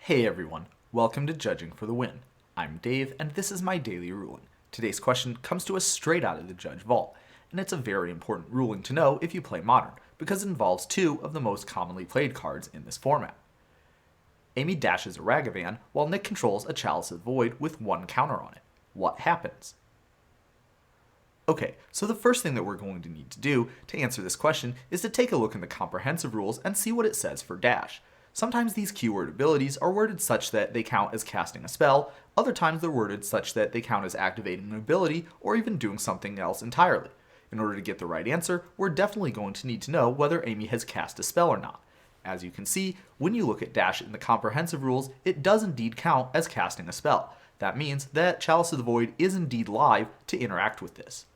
Hey everyone, welcome to Judging for the Win. I'm Dave, and this is my daily ruling. Today's question comes to us straight out of the Judge Vault, and it's a very important ruling to know if you play Modern, because it involves two of the most commonly played cards in this format. Amy dashes a Ragavan, while Nick controls a Chalice of the Void with one counter on it. What happens? Okay, so the first thing that we're going to need to do to answer this question is to take a look in the comprehensive rules and see what it says for dash. Sometimes these keyword abilities are worded such that they count as casting a spell, other times they're worded such that they count as activating an ability or even doing something else entirely. In order to get the right answer, we're definitely going to need to know whether Amy has cast a spell or not. As you can see, when you look at dash in the comprehensive rules, it does indeed count as casting a spell. That means that Chalice of the Void is indeed live to interact with this.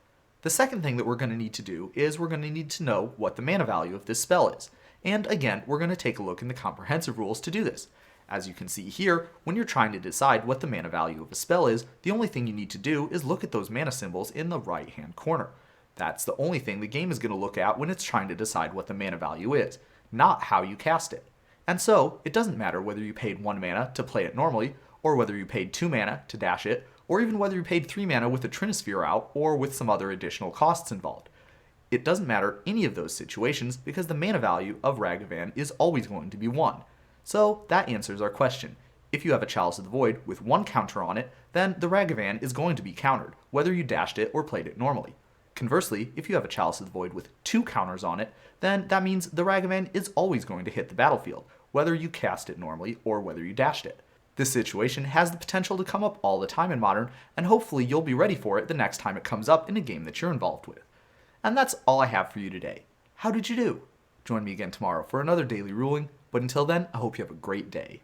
The second thing that we're going to need to do is we're going to need to know what the mana value of this spell is. And again, we're going to take a look in the comprehensive rules to do this. As you can see here, when you're trying to decide what the mana value of a spell is, the only thing you need to do is look at those mana symbols in the right hand corner. That's the only thing the game is going to look at when it's trying to decide what the mana value is, not how you cast it. And so, it doesn't matter whether you paid 1 mana to play it normally, or whether you paid 2 mana to dash it, or even whether you paid 3 mana with the Trinisphere out, or with some other additional costs involved. It doesn't matter any of those situations because the mana value of Ragavan is always going to be 1. So that answers our question. If you have a Chalice of the Void with 1 counter on it, then the Ragavan is going to be countered, whether you dashed it or played it normally. Conversely, if you have a Chalice of the Void with 2 counters on it, then that means the Ragavan is always going to hit the battlefield, whether you cast it normally or whether you dashed it. This situation has the potential to come up all the time in Modern, and hopefully you'll be ready for it the next time it comes up in a game that you're involved with. And that's all I have for you today. How did you do? Join me again tomorrow for another daily ruling, but until then, I hope you have a great day.